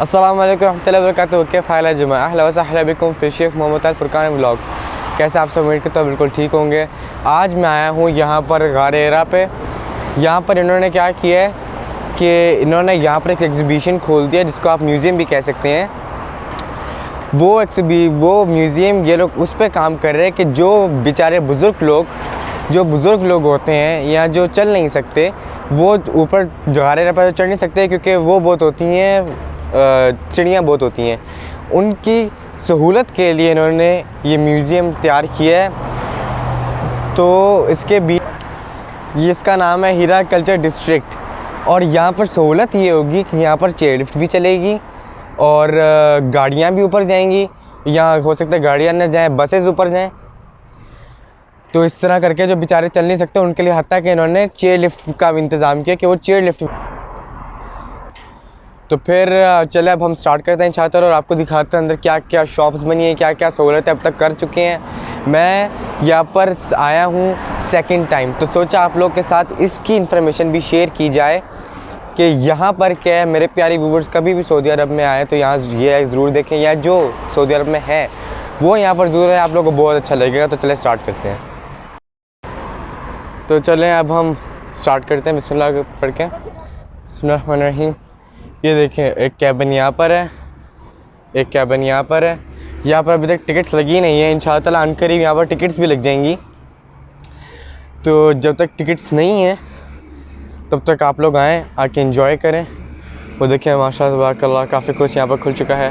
अस्सलाम वालेकुम रहमतुल्लाहि व बरकातुहू। कैफ़ हाल है जुमा अहला व सहला बिकुम फ़ी शेख मोहम्मद अल फुरकान व्लॉग्स। कैसे आप सब उम्मीद करते हो बिल्कुल ठीक होंगे। आज मैं आया हूँ यहाँ पर गार हिरा पे। यहाँ पर इन्होंने क्या किया है कि इन्होंने यहाँ पर एक एग्ज़िबिशन खोल दिया जिसको आप म्यूज़ियम भी कह सकते हैं। वो म्यूज़ियम ये लोग उस पर काम कर रहे हैं कि जो बेचारे बुज़ुर्ग लोग होते हैं या जो चल नहीं सकते, वो ऊपर गार हिरा पर चढ़ नहीं सकते क्योंकि वो बहुत होती हैं चिड़ियाँ बहुत होती हैं। उनकी सहूलत के लिए इन्होंने ये म्यूज़ियम तैयार किया है। तो इसका नाम है हिरा कल्चर डिस्ट्रिक्ट। और यहाँ पर सहूलत ये होगी कि यहाँ पर चेयर लिफ्ट भी चलेगी और गाड़ियाँ भी ऊपर जाएंगी। यहाँ हो सकता है गाड़ियाँ न जाएँ, बसेस ऊपर जाएँ। तो इस तरह करके जो बेचारे चल नहीं सकते उनके लिए हत्ता कि इन्होंने चेयर लिफ्ट का भी इंतज़ाम किया कि वो चेयर लिफ्ट। तो फिर चले अब हम स्टार्ट करते हैं छात्र और आपको दिखाते हैं अंदर क्या क्या शॉप्स बनी है, क्या क्या सहूलतें अब तक कर चुके हैं। मैं यहाँ पर आया हूँ सेकंड टाइम, तो सोचा आप लोग के साथ इसकी इन्फॉर्मेशन भी शेयर की जाए कि यहाँ पर क्या है। मेरे प्यारे व्यूवर्स कभी भी सऊदी अरब में आए तो यहाँ ये ज़रूर देखें, या जो सऊदी अरब में है वो यहाँ पर ज़रूर है, आप लोगों को बहुत अच्छा लगेगा। तो चले स्टार्ट करते हैं। तो चलें अब हम स्टार्ट करते हैं बिस्मिल्लाह पढ़ के। बिस्मिल्लाहिर्रहमानिर्रहीम। ये देखें, एक कैबिन यहाँ पर है, एक कैबिन यहाँ पर है। यहाँ पर अभी तक टिकट्स लगी नहीं है, इंशाअल्लाह अनकरीब यहाँ पर टिकट्स भी लग जाएंगी। तो जब तक टिकट्स नहीं है तब तक आप लोग आएँ, आके एंजॉय करें। वो देखें माशाअल्लाह तबारकल्लाह काफ़ी कुछ यहाँ पर खुल चुका है।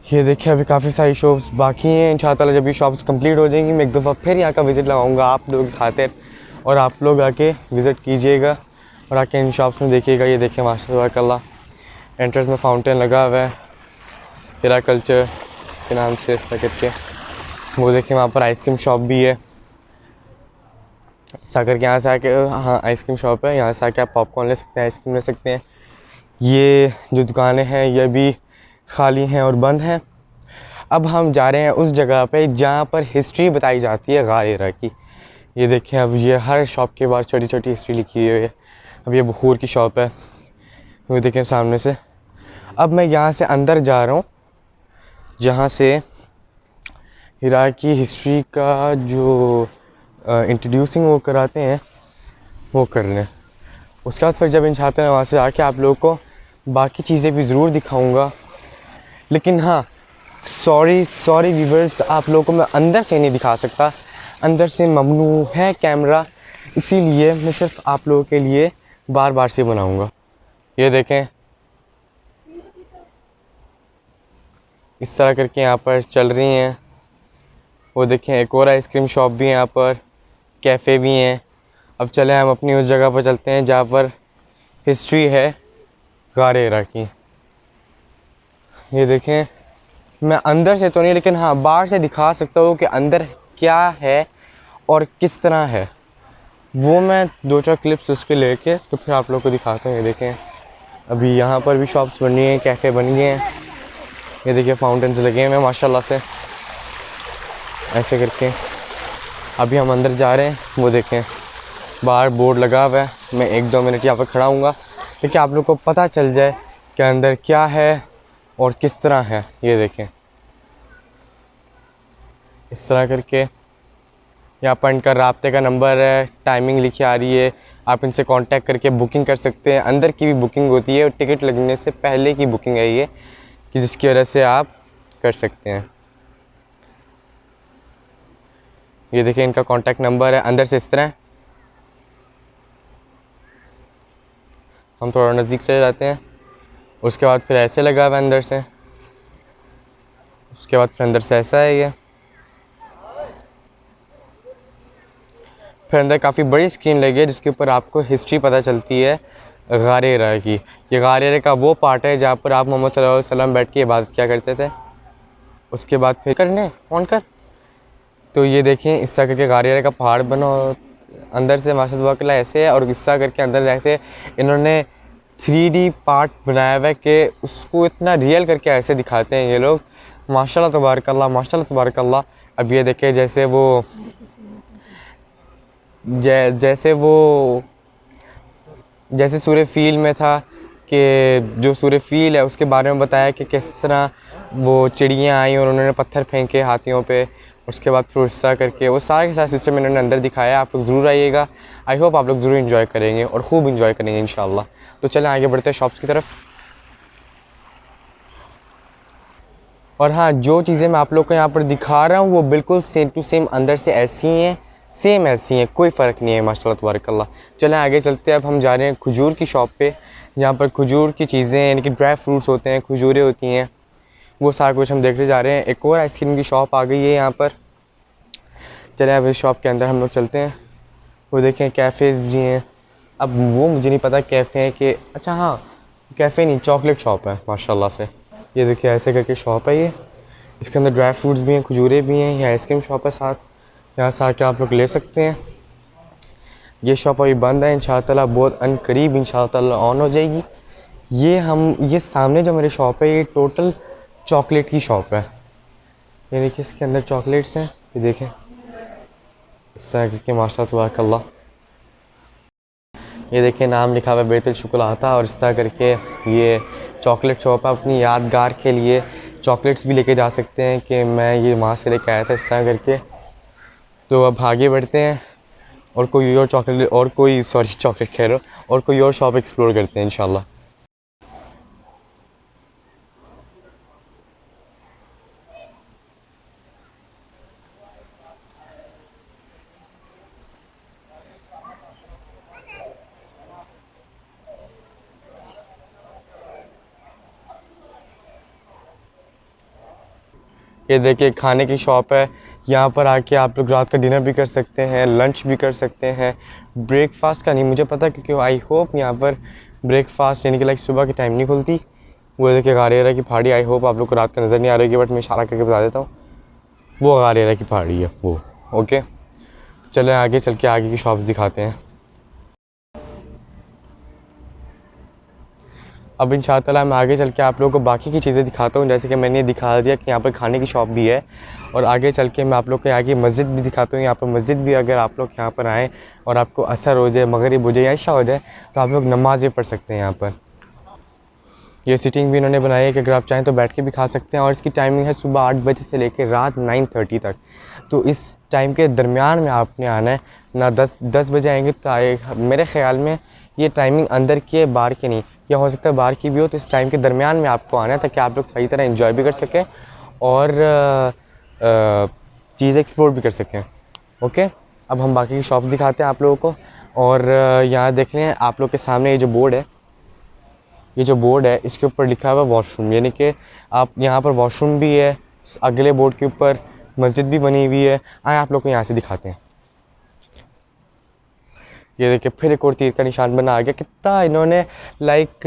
ये देखिए अभी काफ़ी सारी शॉप्स बाकी हैं। इंशाअल्लाह जब ये शॉप्स कंप्लीट हो जाएंगी मैं एक दफ़ा फिर यहाँ का विज़िट लगाऊंगा आप लोगों की खातिर, और आप लोग आके विज़िट कीजिएगा और आके इन शॉप्स में देखिएगा। ये देखें माशाअल्लाह तबारकल्लाह एंट्रेंस में फाउंटेन लगा हुआ है हिरा कल्चर के नाम से इस तरह करके। वो देखें वहाँ पर आइसक्रीम शॉप भी है साकर के। यहाँ से आके, हाँ आइसक्रीम शॉप है, यहाँ से आके आप पॉपकॉर्न ले सकते हैं, आइसक्रीम ले सकते हैं। ये जो दुकानें हैं ये भी खाली हैं और बंद हैं। अब हम जा रहे हैं उस जगह पे जहाँ पर हिस्ट्री बताई जाती है गार हिरा की। ये देखें, अब ये हर शॉप के बाहर छोटी छोटी हिस्ट्री लिखी हुई है। अब ये बखूर की शॉप है, वो देखें सामने से। अब मैं यहाँ से अंदर जा रहा हूँ जहाँ से हिरा की हिस्ट्री का जो इंट्रोड्यूसिंग वो कराते हैं वो कर लें। उसके बाद फिर जब इंशाअल्लाह मैं वहाँ से आके आप लोगों को बाकी चीज़ें भी ज़रूर दिखाऊंगा। लेकिन हाँ, सॉरी व्यूवर्स, आप लोगों को मैं अंदर से नहीं दिखा सकता, अंदर से ममनू है कैमरा, इसीलिए मैं सिर्फ आप लोगों के लिए बार बार से बनाऊंगा। ये देखें इस तरह करके यहाँ पर चल रही हैं। वो देखें एक और आइसक्रीम शॉप भी है यहाँ पर, कैफ़े भी हैं। अब चले हम अपनी उस जगह पर चलते हैं जहाँ पर हिस्ट्री है गार हिरा की। ये देखें, मैं अंदर से तो नहीं लेकिन हाँ बाहर से दिखा सकता हूँ कि अंदर क्या है और किस तरह है। वो मैं 2-4 क्लिप्स उसके लेके तो फिर आप लोग को दिखाता हूँ। ये देखें अभी यहाँ पर भी शॉप्स बनी हैं, कैफ़े बन गए हैं। ये देखिए फाउंटेन्स लगे हुए हैं माशाल्लाह से ऐसे करके। अभी हम अंदर जा रहे हैं। वो देखें बाहर बोर्ड लगा हुआ है। मैं 1-2 मिनट यहाँ पर खड़ा हूँगा ताकि आप लोग को पता चल जाए कि अंदर क्या है और किस तरह है। ये देखें इस तरह करके यहाँ पर इनका राब्ते का नंबर है, टाइमिंग लिखी आ रही है। आप इनसे कांटेक्ट करके बुकिंग कर सकते हैं। अंदर की भी बुकिंग होती है और टिकट लगने से पहले की बुकिंग है ये, कि जिसकी वजह से आप कर सकते हैं। ये देखिए इनका कांटेक्ट नंबर है। अंदर से इस तरह हम थोड़ा नज़दीक चले जाते हैं। उसके बाद फिर ऐसे लगा हुआ है अंदर से, उसके बाद फिर अंदर से ऐसा है ये। फिर अंदर काफ़ी बड़ी स्क्रीन लगी है जिसके ऊपर आपको हिस्ट्री पता चलती है गार हिरा की। ये गार हिरा का वो पार्ट है जहाँ पर आप मोहम्मद सल्लल्लाहु अलैहि वसल्लम बैठ के इबादत किया करते थे। उसके बाद फिर करने ऑन कर। तो ये देखें इस तरह करके गार हिरा का पहाड़ बना और अंदर से माशाअल्लाह ऐसे है, और इस तरह करके अंदर ऐसे इन्होंने 3D पार्ट बनाया हुआ है कि उसको इतना रियल करके ऐसे दिखाते हैं ये लोग। माशाल्लाह तबारकल्लाह, माशाल्लाह तबारकल्लाह। अब ये देखें जैसे वो जैसे सूरह फ़ील में था कि जो सूरह फ़ील है उसके बारे में बताया कि किस तरह वो चिड़ियाँ आई और उन्होंने पत्थर फेंके हाथियों पे, उसके बाद फिर उससा करके वो सारा के सारा सिस्टम इन्होंने अंदर दिखाया है। आप लोग ज़रूर आइएगा। आई होप आप लोग ज़रूर इन्जॉय करेंगे और ख़ूब इन्जॉय करेंगे इंशाल्लाह। तो चलें आगे बढ़ते हैं शॉप्स की तरफ। और हाँ, जो चीज़ें मैं आप लोग को यहाँ पर दिखा रहा हूँ वो बिल्कुल सेम टू सेम अंदर से ऐसी ही हैं, सेम ऐसी हैं, कोई फ़र्क नहीं है माशाल्लाह तबारकल्लाह। चलें आगे चलते हैं। अब हम जा रहे हैं खजूर की शॉप पे। यहाँ पर खजूर की चीज़ें यानी कि ड्राई फ्रूट्स होते हैं, खजूरें होती हैं, वो सारा कुछ हम देखते जा रहे हैं। एक और आइसक्रीम की शॉप आ गई है यहाँ पर। चलें अब इस शॉप के अंदर हम लोग चलते हैं। वो देखें कैफ़ेज़ भी हैं। अब वो मुझे नहीं पता कैफ़े हैं कि, अच्छा हाँ, कैफ़े नहीं, चॉकलेट शॉप है माशाल्लाह से। ये देखिए ऐसे करके शॉप है ये। इसके अंदर ड्राई फ्रूट्स भी हैं, खजूरें भी हैं। ये आइसक्रीम शॉप है साथ, यहाँ से आके आप लोग ले सकते हैं। ये शॉप अभी बंद है, इंशाअल्लाह ताला बहुत अनकरीब इंशाअल्लाह ताला ऑन हो जाएगी। ये सामने जो मेरी शॉप है ये टोटल चॉकलेट की शॉप है। ये देखिए इसके अंदर चॉकलेट्स हैं, ये देखें इस तरह करके माशाअल्लाह तबारकल्लाह। ये देखिए नाम लिखा हुआ है बेतुल शुक्लाता और इस तरह करके ये चॉकलेट शॉप है। अपनी यादगार के लिए चॉकलेट्स भी लेके जा सकते हैं कि मैं ये वहाँ से लेके आया था इस तरह करके। तो अब आगे बढ़ते हैं और कोई और चॉकलेट और कोई सॉरी चॉकलेट कह रहा हूँ और कोई और शॉप एक्सप्लोर करते हैं इंशाल्लाह। ये देखिए खाने की शॉप है। यहाँ पर आके आप लोग रात का डिनर भी कर सकते हैं, लंच भी कर सकते हैं। ब्रेकफास्ट का नहीं मुझे पता क्योंकि आई होप यहाँ पर ब्रेकफास्ट यानी कि लाइक सुबह के टाइम नहीं खुलती। वो देखिए गारेरा की पहाड़ी, आई होप आप लोग को रात का नज़र नहीं आ रही है बट मैं इशारा करके बता देता हूँ, वो गारेरा की पहाड़ी है वो। ओके, चलें आगे चल के आगे की शॉप्स दिखाते हैं। अब इंशाअल्लाह ताला मैं आगे चल के आप लोगों को बाकी की चीज़ें दिखाता हूँ, जैसे कि मैंने दिखा दिया कि यहाँ पर खाने की शॉप भी है। और आगे चल के मैं आप लोग को यहाँ की मस्जिद भी दिखाता हूँ। यहाँ पर मस्जिद भी अगर आप लोग यहाँ पर आएँ और आपको असर हो जाए, मगरिब हो जाए या इशा हो जाए तो आप लोग नमाज़ भी पढ़ सकते हैं यहाँ पर। ये सीटिंग भी इन्होंने बनाई है कि अगर आप चाहें तो बैठ के भी खा सकते हैं। और इसकी टाइमिंग है सुबह 8 बजे से लेकर रात 9:30 तक। तो इस टाइम के दरमियान में आपने आना है ना। 10 बजे आएंगे तो मेरे ख्याल में ये टाइमिंग अंदर की है, बाहर की नहीं। या हो सकता है बाहर की भी हो। तो इस टाइम के दरमियान में आपको आना है ताकि आप लोग सही तरह इंजॉय भी कर सकें और चीज़ें एक्सप्लोर भी कर सकें। ओके, अब हम बाकी की शॉप्स दिखाते हैं आप लोगों को। और यहाँ देख लें आप लोग के सामने ये जो बोर्ड है, ये जो बोर्ड है इसके ऊपर लिखा हुआ है वॉशरूम, यानी कि आप यहाँ पर वॉशरूम भी है। अगले बोर्ड के ऊपर मस्जिद भी बनी हुई है। आए आप लोग को यहाँ से दिखाते हैं। ये देखिए फिर एक और तीर का निशान बना आ गया। कितना इन्होंने लाइक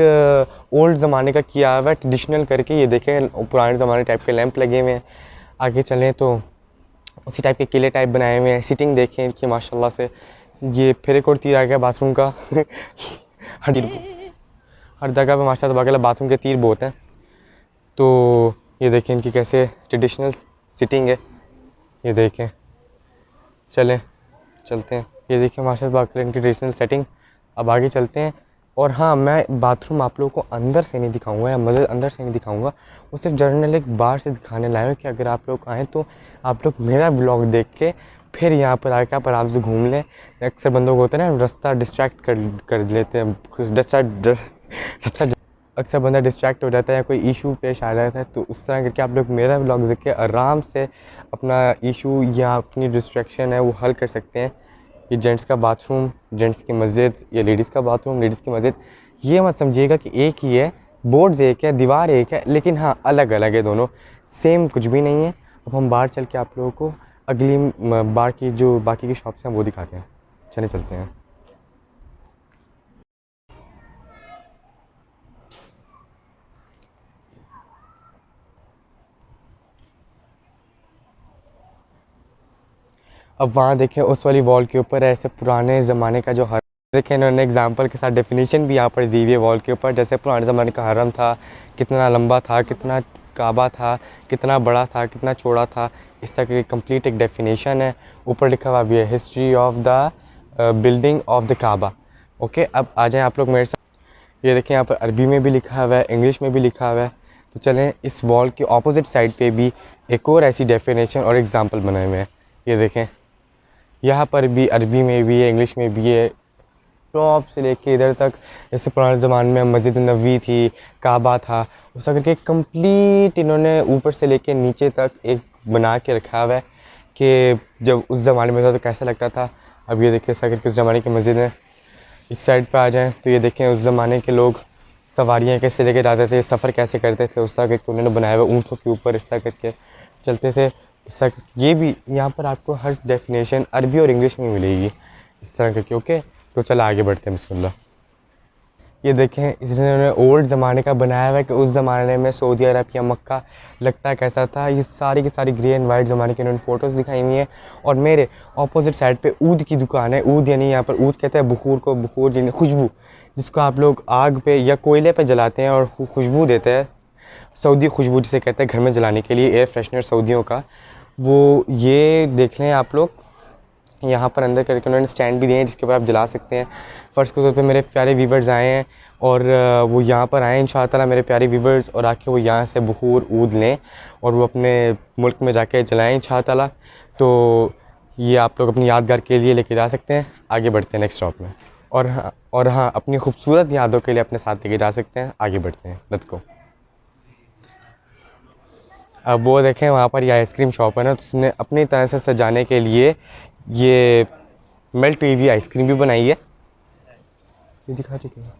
ओल्ड ज़माने का किया हुआ है, ट्रेडिशनल करके। ये देखें पुराने ज़माने टाइप के लैंप लगे हुए हैं। आगे चलें तो उसी टाइप के किले टाइप बनाए हुए हैं। सीटिंग देखें इनकी माशाल्लाह से। ये फिर एक और तीर आ गया बाथरूम का। हर जगह पे माशाल्लाह तबारकल्लाह बाथरूम के तीर बहुत हैं। तो ये देखें इनकी कैसे ट्रेडिशनल सिटिंग है, ये देखें। चलें चलते हैं। ये देखिए माशाल्लाह तबारकल्लाह इनकी ट्रेडिशनल सेटिंग। अब आगे चलते हैं। और हाँ, मैं बाथरूम आप लोगों को अंदर से नहीं दिखाऊंगा या मज़े अंदर से नहीं दिखाऊंगा, वो सिर्फ जर्नल एक बाहर से दिखाने लाया हूँ कि अगर आप लोग आएँ तो आप लोग मेरा ब्लॉग देख के फिर यहाँ पर आके आप आराम से घूम लें। अक्सर बंदों को होता है ना रास्ता डिस्ट्रैक्ट कर लेते हैं, रास्ता अक्सर बंदा डिस्ट्रैक्ट हो जाता है या कोई इशू पेश आ जाता है। तो उस तरह करके आप लोग मेरा ब्लॉग देख के आराम से अपना इशू या अपनी डिस्ट्रैक्शन है वो हल कर सकते हैं। ये जेंट्स का बाथरूम, जेंट्स की मस्जिद, ये लेडीज़ का बाथरूम, लेडीज़ की मस्जिद। ये मत समझिएगा कि एक ही है, बोर्ड्स एक है, दीवार एक है, लेकिन हाँ अलग अलग है दोनों, सेम कुछ भी नहीं है। अब हम बाहर चल के आप लोगों को अगली बार की जो बाकी की शॉप्स हैं वो दिखाते हैं। चले चलते हैं। अब वहाँ देखें उस वाली वॉल के ऊपर ऐसे पुराने ज़माने का जो हरम, देखें इन्होंने एग्जांपल के साथ डेफिनेशन भी यहाँ पर दी हुई है वॉल के ऊपर। जैसे पुराने ज़माने का हरम था, कितना लंबा था, कितना काबा था, कितना बड़ा था, कितना चौड़ा था, इस तरह की कंप्लीट एक डेफिनेशन है। ऊपर लिखा हुआ भी है history of the building of the Kaaba. Okay, अब आ जाएं आप लोग मेरे साथ। ये देखें यहाँ पर अरबी में भी लिखा हुआ है, इंग्लिश में भी लिखा हुआ है। तो चलें इस वॉल के ऑपोजिट साइड पे भी एक और ऐसी डेफिनेशन और एग्जांपल बनाए हुए हैं। ये देखें यहाँ पर भी अरबी में भी है, इंग्लिश में भी है, टॉप से लेके इधर तक। जैसे पुराने ज़माने में मस्जिद नबवी थी, काबा था, उस करके कंप्लीट इन्होंने ऊपर से लेके नीचे तक एक बना के रखा हुआ है कि जब उस ज़माने में था तो कैसा लगता था। अब ये देखिए ऐसा करके उस ज़माने की मस्जिद है। इस साइड पे आ जाएं तो ये देखें उस ज़माने के लोग सवारियाँ कैसे लेके जाते थे, सफ़र कैसे करते थे, उस तरह करके उन्होंने बनाया हुआ ऊँटों के ऊपर इस तरह करके चलते थे। इस तरह ये भी यहाँ पर आपको हर डेफिनेशन अरबी और इंग्लिश में मिलेगी इस तरह करके। ओके, तो चलो आगे बढ़ते हैं, बिस्मिल्लाह। ये देखें इन्होंने ओल्ड ज़माने का बनाया हुआ है कि उस ज़माने में सऊदी अरब या मक्का लगता कैसा था। ये सारी की सारी ग्रे एंड वाइट ज़माने की इन्होंने फ़ोटोज़ दिखाई हुई हैं। और मेरे ऑपोजिट साइड पे ऊद की दुकान है। ऊद यानी यहाँ पर ऊद कहते हैं बखूर को, बखूर यानी खुशबू, जिसको आप लोग आग पे या कोयले पे जलाते हैं और खुशबू देते हैं। सऊदी खुशबू जिसे कहते हैं घर में जलाने के लिए, एयर फ्रेशनर सऊदियों का। वो ये देख लें आप लोग, यहाँ पर अंदर करके उन्होंने स्टैंड भी दिए हैं जिसके ऊपर आप जला सकते हैं। फ़र्ज़ के तौर पे मेरे प्यारे व्यूवर्स आए हैं और वो यहाँ पर आए इंशाअल्लाह मेरे प्यारे व्यूवर्स, और आके वो यहाँ से बखूर ऊद लें और वो अपने मुल्क में जाके जलाएँ इंशाअल्लाह। तो ये आप लोग अपनी यादगार के लिए लेके जा सकते हैं। आगे बढ़ते हैं नेक्स्ट स्टॉप में। और हाँ, अपनी खूबसूरत यादों के लिए अपने साथ लेके जा सकते हैं। आगे बढ़ते हैं, लेट्स गो। अब वो देखें वहाँ पर ये आइसक्रीम शॉप है ना, तो उसने अपनी तरह से सजाने के लिए ये मेल्ट हुई हुई आइसक्रीम भी बनाई है। ये दिखा चुके हैं,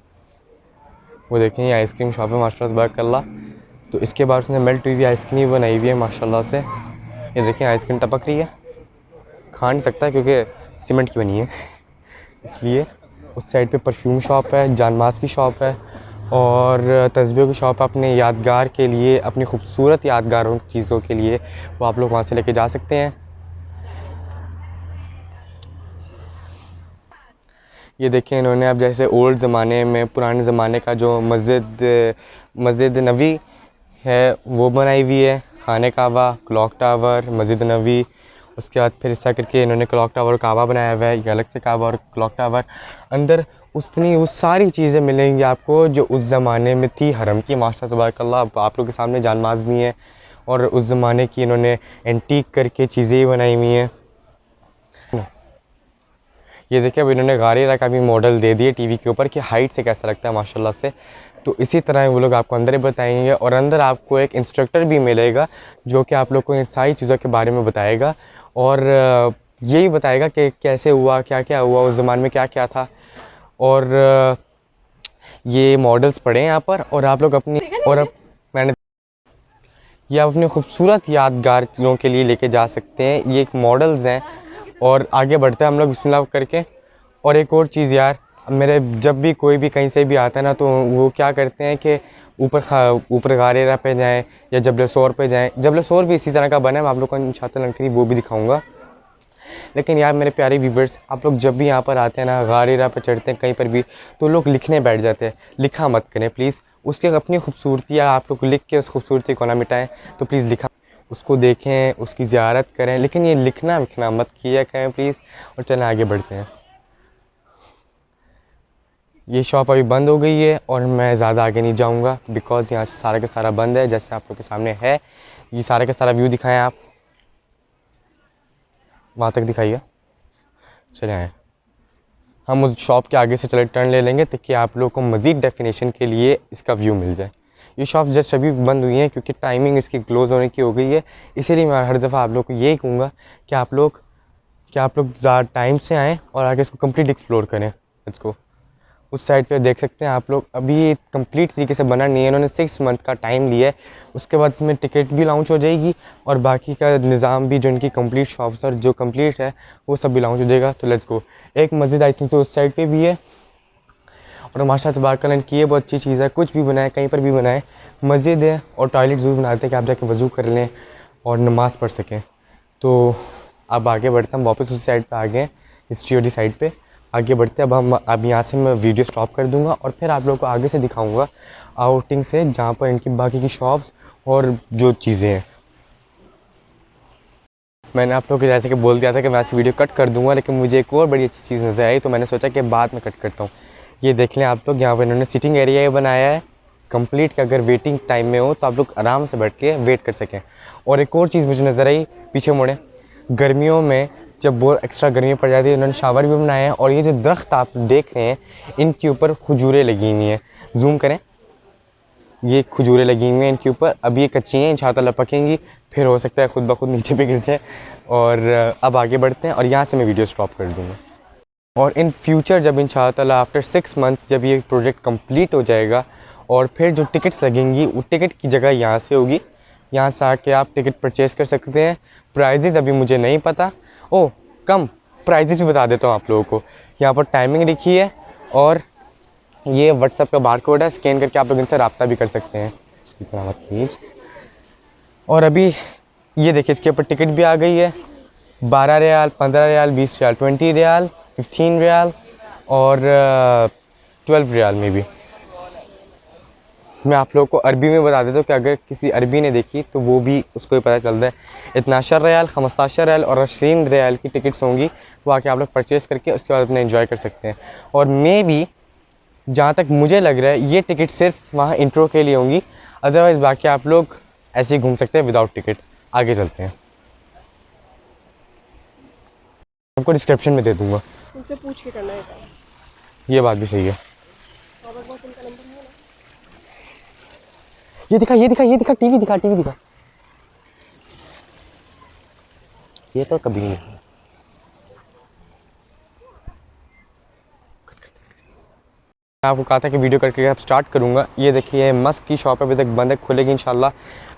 वो देखें ये आइसक्रीम शॉप है माशाल्लाह तबारकल्लाह। तो इसके बाद उसने मेल्ट हुई हुई आइसक्रीम भी बनाई हुई है माशाल्लाह से। ये देखें आइसक्रीम टपक रही है, खा नहीं सकता क्योंकि सीमेंट की बनी है इसलिए। उस साइड पे परफ्यूम शॉप है, जानमाज की शॉप है और तस्बीहों की शॉप। अपने यादगार के लिए, अपनी खूबसूरत यादगारों चीज़ों के लिए वो आप लोग वहाँ से लेके जा सकते हैं। ये देखें इन्होंने अब जैसे ओल्ड ज़माने में, पुराने ज़माने का जो मस्जिद नबी है वो बनाई हुई है। खाने काबा, क्लॉक टावर, मस्जिद नबी। उसके बाद फिर इस तरह करके इन्होंने क्लॉक टावर और काबा बनाया हुआ है। ये अलग से काबा और क्लॉक टावर। अंदर वो सारी चीज़ें मिलेंगी आपको जो उस ज़माने में थी हरम की माशाअल्लाह तबारकल्लाह। आप लोग के सामने जानमाज़ भी हैं और उस ज़माने की इन्होंने एंटीक करके चीज़ें बनाई हुई हैं। ये देखिए अब इन्होंने गारिया का भी मॉडल दे दिए टीवी के ऊपर कि हाइट से कैसा लगता है माशाल्लाह से। तो इसी तरह वो लोग आपको अंदर ही बताएंगे और अंदर आपको एक इंस्ट्रक्टर भी मिलेगा जो कि आप लोग को इन सारी चीज़ों के बारे में बताएगा और यही बताएगा कि कैसे हुआ, क्या क्या हुआ उस ज़माने में, क्या क्या था। और ये मॉडल्स पड़े हैं यहाँ पर और आप लोग अपनी और अब मैंने ये आप अपने खूबसूरत यादगार चीज़ों के लिए लेके जा सकते हैं। ये एक मॉडल्स हैं। और आगे बढ़ते हैं हम लोग बिस्मिल्लाह करके। और एक और चीज़ यार, मेरे जब भी कोई भी कहीं से भी आता है ना तो वो क्या करते हैं कि ऊपर गारेरा पे जाएं या जबल सोर पे जाएं। जबल सोर भी इसी तरह का बना है, मैं आप लोग को इंशाअल्लाह करीब वो भी दिखाऊंगा। लेकिन यार मेरे प्यारे व्यूवर्स, आप लोग जब भी यहाँ पर आते हैं ना, गारेरा पे चढ़ते हैं कहीं पर भी, तो लोग लिखने बैठ जाते हैं। लिखा मत करें प्लीज़। उसकी अपनी खूबसूरती है, आप लोग लिख के उस खूबसूरती को ना मिटाएं। तो प्लीज़ लिखा, उसको देखें, उसकी ज़ियारत करें, लेकिन ये लिखना विखना मत किया करें प्लीज़। और चलें आगे बढ़ते हैं। ये शॉप अभी बंद हो गई है और मैं ज़्यादा आगे नहीं जाऊंगा बिकॉज़ यहाँ से सारा का सारा बंद है। जैसे आप लोग के सामने है, ये सारा का सारा व्यू दिखाएं आप, वहाँ तक दिखाइए। चले आए, हम उस शॉप के आगे से चले टर्न ले लेंगे ताकि आप लोग को मज़ीद डेफिनेशन के लिए इसका व्यू मिल जाए। ये शॉप जस्ट अभी बंद हुई है क्योंकि टाइमिंग इसकी क्लोज़ होने की हो गई है। इसीलिए मैं हर दफ़ा आप लोग को यही कहूँगा कि आप लोग ज़्यादा टाइम से आएँ और आगे इसको कंप्लीट एक्सप्लोर करें। Let's go. उस साइड पे देख सकते हैं आप लोग, अभी ये कंप्लीट तरीके से बना नहीं है, इन्होंने 6 मंथ का टाइम लिया है। उसके बाद इसमें टिकट भी लॉन्च हो जाएगी और बाकी का निज़ाम भी, जो इनकी कंप्लीट शॉप्स और जो कंप्लीट है वो सब भी लॉन्च हो जाएगा। तो लेट्स गो। एक मस्जिद आई थिंक तो उस साइड पे भी है और माशाअल्लाह तबारकल्लाह इनकी ये बहुत अच्छी चीज़ है, कुछ भी बनाए कहीं पर भी बनाए, मस्जिद है और टॉयलेट ज़रूर बनाते हैं कि आप जाके वज़ू कर लें और नमाज़ पढ़ सकें। तो अब आगे बढ़ते हैं, वापस उस साइड पर आ गए, हिस्ट्री वाली साइड पर आगे बढ़ते हैं। अब यहाँ से मैं वीडियो स्टॉप कर दूंगा और फिर आप लोगों को आगे से दिखाऊंगा आउटिंग से, जहाँ पर इनकी बाकी की शॉप्स और जो चीज़ें हैं। मैंने आप लोगों को जैसे कि बोल दिया था कि मैं ऐसी वीडियो कट कर दूंगा, लेकिन मुझे एक और बड़ी अच्छी चीज़ नज़र आई तो मैंने सोचा कि बाद में कट करता हूँ। ये देख लें आप लोग, यहाँ पर इन्होंने सिटिंग एरिया ही बनाया है कंप्लीट, कि अगर वेटिंग टाइम में हो तो आप लोग आराम से बैठ के वेट कर सकें। और एक और चीज़ मुझे नज़र आई, पीछे मुड़े, गर्मियों में जब बहुत एक्स्ट्रा गर्मी पड़ जाती है इन्होंने शावर भी बनाया है। और ये जो दरख्त आप देख रहे हैं इनके ऊपर खजूरें लगी हुई हैं, जूम करें, ये खजूरें लगी हुई हैं इनके ऊपर। अब ये कच्ची हैं, इंशाअल्लाह पकेंगी, फिर हो सकता है खुद ब खुद नीचे भी गिर जाए। और अब आगे बढ़ते हैं और यहाँ से मैं वीडियो स्टॉप कर दूँगा। और इन फ्यूचर जब इंशाअल्लाह आफ्टर 6 मंथ जब ये प्रोजेक्ट कंप्लीट हो जाएगा और फिर जो टिकट्स लगेंगी वो टिकट की जगह यहाँ से होगी, यहाँ से आके आप टिकट परचेज़ कर सकते हैं। प्राइजेज़ अभी मुझे नहीं पता, कम प्राइजेज़ भी बता देता हूँ आप लोगों को। यहाँ पर टाइमिंग लिखी है और ये व्हाट्सएप का बारकोड है, स्कैन करके आप लोग इनसे रब्ता भी कर सकते हैं। इतना मत कीजिए। और अभी ये देखिए इसके ऊपर टिकट भी आ गई है, 12 रियाल, 15 रियाल, 20 रियाल, 20 रियाल, 15 रियाल और 12 रियाल में भी। मैं आप लोगों को अरबी में बता देता हूँ कि अगर किसी अरबी ने देखी तो वो भी उसको ही पता चलता है। इतना 15 रियाल, 15 रियाल और 20 रियाल की टिकट्स होंगी, वो आके आप लोग परचेज़ करके उसके बाद अपने एंजॉय कर सकते हैं। और मे भी जहाँ तक मुझे लग रहा है ये टिकट सिर्फ वहाँ इंट्रो के लिए होंगी, अदरवाइज़ बाकी आप लोग ऐसे ही घूम सकते हैं विदाउट टिकट। आगे चलते हैं, आपको डिस्क्रिप्शन में दे दूँगा, उनसे पूछ के करना है काम। ये बात भी सही है। रॉबर्ट बॉस उनका नंबर है ना? ये दिखा, ये दिखा, ये दिखा, टीवी दिखा, टीवी दिखा। ये तो कभी नहीं। मैं आपको कहा था कि वीडियो करके अब स्टार्ट करूंगा। ये देखिए मस्क की शॉप अभी तक बंद है, खुलेगी इंशाल्लाह।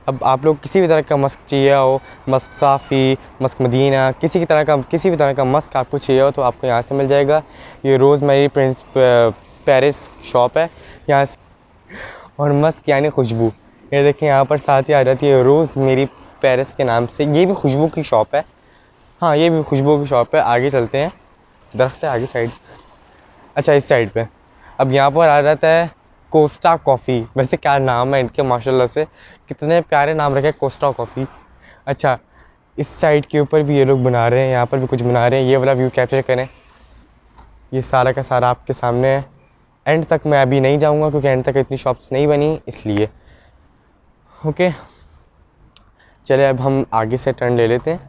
अब आप लोग किसी भी तरह का मस्क चाहिए हो, मस्क साफ़ी, मस्क मदीना, किसी भी तरह का मस्क आपको चाहिए हो तो आपको यहाँ से मिल जाएगा। ये रोज़मेरी प्रिंस पेरिस शॉप है यहाँ से। और मस्क यानी खुशबू, ये देखिए यहाँ पर साथ ही आ जाती है रोज़मेरी पेरिस के नाम से। ये भी खुशबू की शॉप है, हाँ ये भी खुशबू की शॉप है। आगे चलते हैं, दरख्त है आगे साइड, अच्छा इस साइड पे। अब यहाँ पर आ जाता है कोस्टा कॉफ़ी। वैसे क्या नाम है इनके माशाल्लाह से, कितने प्यारे नाम रखे, कोस्टा कॉफ़ी। अच्छा इस साइड के ऊपर भी ये लोग बना रहे हैं, यहाँ पर भी कुछ बना रहे हैं। ये वाला व्यू कैप्चर करें, ये सारा का सारा आपके सामने है। एंड तक मैं अभी नहीं जाऊँगा क्योंकि एंड तक इतनी शॉप्स नहीं बनी इसलिए। ओके चलिए अब हम आगे से टर्न ले लेते हैं।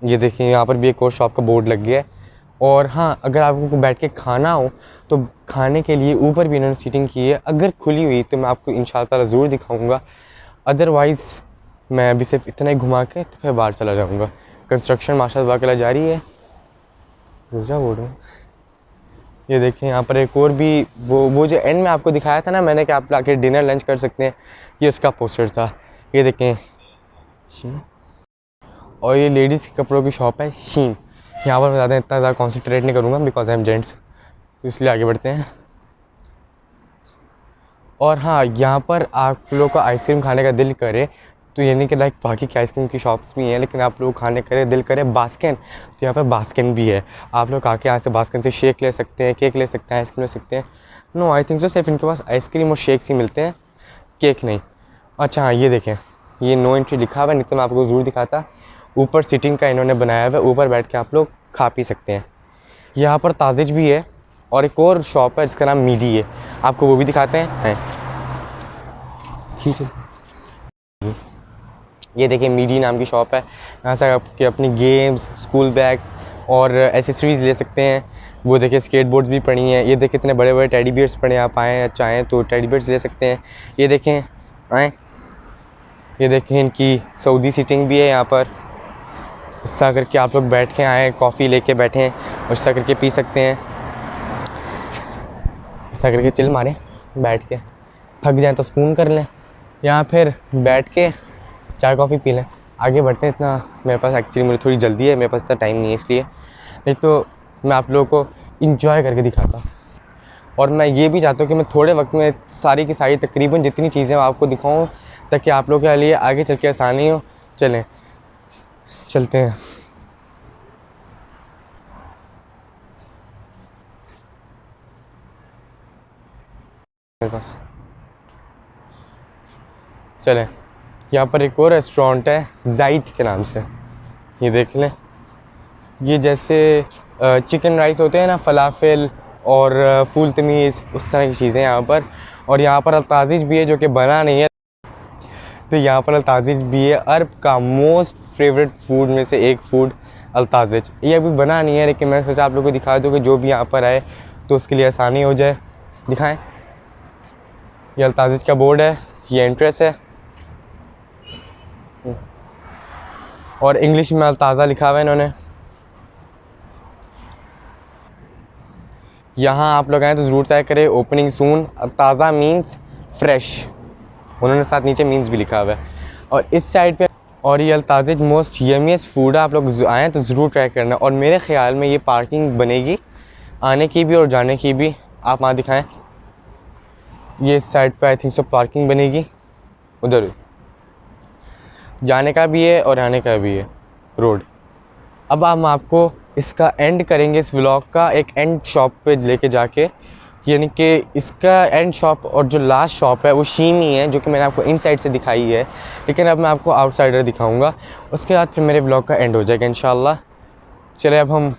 ये देखिए यहाँ पर भी एक और शॉप का बोर्ड लग गया है। और हाँ अगर आपको बैठ के खाना हो तो खाने के लिए ऊपर भी इन्होंने सीटिंग की है। अगर खुली हुई तो मैं आपको इंशाअल्लाह ज़रूर दिखाऊंगा, अदरवाइज़ मैं अभी सिर्फ इतना ही घुमा के तो फिर बाहर चला जाऊंगा। कंस्ट्रक्शन माशाअल्लाह जारी है, रोज़ा बोल रहा हूँ। ये देखें यहाँ पर एक और भी वो जो एंड में आपको दिखाया था ना मैंने कि आप आके डिनर लंच कर सकते हैं, ये उसका पोस्टर था। ये देखें शीन, और ये लेडीज़ के कपड़ों की शॉप है शीन। यहाँ पर मैं ज़्यादा इतना ज़्यादा कॉन्सेंट्रेट नहीं करूँगा बिकॉज आई एम जेंट्स, तो इसलिए आगे बढ़ते हैं। और हाँ यहाँ पर आप लोगों को आइसक्रीम खाने का दिल करे तो ये नहीं कि लाइक बाकी की आइसक्रीम की शॉप्स भी हैं, लेकिन आप लोग खाने करे दिल करे बास्किन, तो यहाँ पर बास्किन भी है। आप लोग आके यहाँ से बास्किन से शेक ले सकते हैं, केक ले सकते हैं, आइसक्रीम ले सकते हैं। नो आई थिंक सो सिर्फ इनके पास आइसक्रीम और शेक्स ही मिलते हैं, केक नहीं। अच्छा हाँ ये देखें, ये नो एंट्री लिखा हुआ है, नहीं तो मैं आपको ज़रूर दिखाता। ऊपर सीटिंग का इन्होंने बनाया हुआ है, ऊपर बैठ के आप लोग खा पी सकते हैं। यहाँ पर ताजिज भी है और एक और शॉप है जिसका नाम मीडी है, आपको वो भी दिखाते हैं। ये देखिए मीडी नाम की शॉप है, यहाँ से आपके अपनी गेम्स, स्कूल बैग्स और एसेसरीज़ ले सकते हैं। वो देखिए स्केटबोर्ड्स भी पड़ी हैं। ये देखिए इतने बड़े बड़े टेडी बियर्स पड़े हैं, आप आएँ चाहें तो टेडी बियर्स ले सकते हैं। ये देखें आएँ, ये देखें इनकी सऊदी सीटिंग भी है यहाँ पर। ऐसा करके आप लोग बैठ के आएँ, कॉफ़ी लेके बैठें और ऐसा करके पी सकते हैं। ऐसा करके चिल मारें बैठ के, थक जाएँ तो सुकून कर लें, या फिर बैठ के चाय कॉफ़ी पी लें। आगे बढ़ते हैं, इतना मेरे पास एक्चुअली मुझे थोड़ी जल्दी है, मेरे पास इतना टाइम नहीं है इसलिए, नहीं तो मैं आप लोगों को इंजॉय करके दिखाता। और मैं ये भी चाहता हूँ कि मैं थोड़े वक्त में सारी की सारी तकरीबन जितनी चीज़ें आपको दिखाऊँ ताकि आप लोगों के लिए आगे चल के आसानी हो। चलें चलते हैं। मेरे पास चलें, यहाँ पर एक और रेस्टोरेंट है जाइद के नाम से, ये देख लें। ये जैसे चिकन राइस होते हैं ना, फलाफिल और फूल तमीज़ उस तरह की चीज़ें यहाँ पर। और यहाँ पर अल्ताजिज भी है जो कि बना नहीं है, तो यहाँ पर अल्ताजिज भी है। अरब का मोस्ट फेवरेट फूड में से एक फूड अल्ताजिज, ये अभी बना नहीं है, लेकिन मैं सोचा आप लोगों को दिखा दूँ कि जो भी यहाँ पर आए तो उसके लिए आसानी हो जाए। दिखाएं, ये अल्ताजिज का बोर्ड है, ये एंट्रेंस है और इंग्लिश में अल्ताज़ा लिखा हुआ है इन्होंने। यहाँ आप लोग आए तो ज़रूर तय करें ओपनिंग सून। अल्ताज़ा मीन्स फ्रेश, उन्होंने साथ नीचे मीन्स भी लिखा हुआ है। और इस साइड पे, और ये अल्ताजिज मोस्ट यमीएस्ट फूड है, आप लोग आएँ तो ज़रूर ट्राई करना। और मेरे ख्याल में ये पार्किंग बनेगी आने की भी और जाने की भी। आप वहाँ दिखाएं, ये इस साइड पे आई थिंक सो पार्किंग बनेगी, उधर जाने का भी है और आने का भी है रोड। अब हम आपको इसका एंड करेंगे, इस व्लॉग का एक एंड शॉप पे लेके जाके, यानी कि इसका एंड शॉप और जो लास्ट शॉप है वो शीम ही है, जो कि मैंने आपको इनसाइड से दिखाई है, लेकिन अब मैं आपको आउटसाइडर दिखाऊंगा। उसके बाद फिर मेरे व्लॉग का एंड हो जाएगा इंशाल्लाह। चले अब हम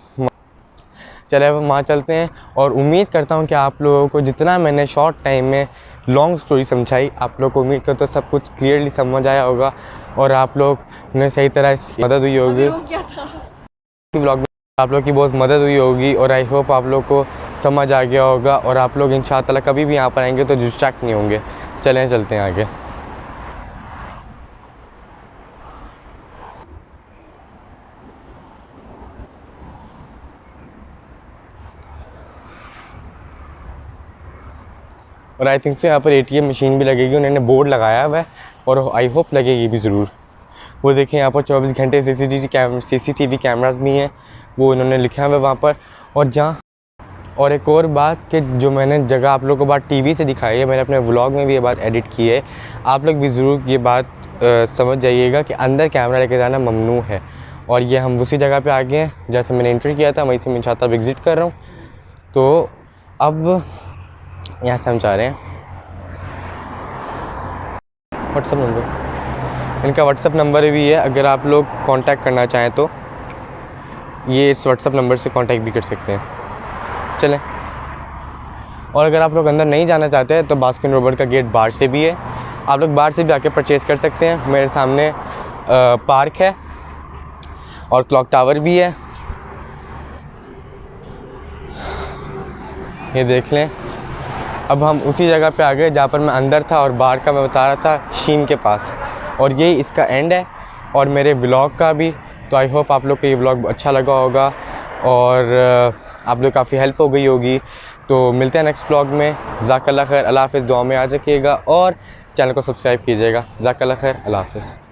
वहाँ चलते हैं। और उम्मीद करता हूँ कि आप लोगों को जितना मैंने शॉर्ट टाइम में लॉन्ग स्टोरी समझाई, आप लोग को उम्मीद करता हूँ सब कुछ क्लियरली समझ आया होगा और आप लोग ने सही तरह मदद हुई होगी। व्लॉग में आप लोग की बहुत मदद हुई होगी और आई होप आप लोग को समझ आ गया होगा और आप लोग इंशाअल्लाह कभी भी यहाँ पर आएंगे तो डिस्ट्रैक्ट नहीं होंगे। चलते हैं आगे। और आई थिंक से यहाँ पर ATM मशीन भी लगेगी, उन्होंने बोर्ड लगाया हुआ है और आई होप लगेगी भी ज़रूर। वो देखें यहाँ पर 24 घंटे CCTV कैमरास भी हैं, वो उन्होंने लिखा हुआ है वहाँ पर। और एक और बात कि जो मैंने जगह आप लोगों को बात TV से दिखाई है, मैंने अपने व्लॉग में भी ये बात एडिट की है, आप लोग भी ज़रूर ये बात समझ जाइएगा कि अंदर कैमरा लेके जाना ममनू है। और ये हम उसी जगह पे आ गए हैं जैसे मैंने एंट्री किया था, वहीं से मैं इंशाअल्लाह एग्ज़िट कर रहा हूँ। तो अब यहाँ से हम चाह रहे हैं व्हाट्सअप नंबर, इनका व्हाट्सअप नंबर भी है, अगर आप लोग कांटेक्ट करना चाहें तो ये इस व्हाट्सअप नंबर से कांटेक्ट भी कर सकते हैं। चलें, और अगर आप लोग अंदर नहीं जाना चाहते हैं तो बास्किन रॉबर्ट का गेट बाहर से भी है, आप लोग बाहर से भी आके परचेज़ कर सकते हैं। मेरे सामने पार्क है और क्लॉक टावर भी है, ये देख लें। अब हम उसी जगह पे आ गए जहाँ पर मैं अंदर था और बाहर का मैं बता रहा था शीम के पास, और यही इसका एंड है और मेरे व्लॉग का भी। तो आई होप आप लोग को ये व्लॉग अच्छा लगा होगा और आप लोग काफ़ी हेल्प हो गई होगी। तो मिलते हैं नेक्स्ट व्लॉग में। ज़ाकल्लाह खैर, अल्लाह हाफ़िज़, दुआ में याद रखिएगा और चैनल को सब्सक्राइब कीजिएगा। ज़ाकल्लाह खैर, अल्लाह हाफ़िज़।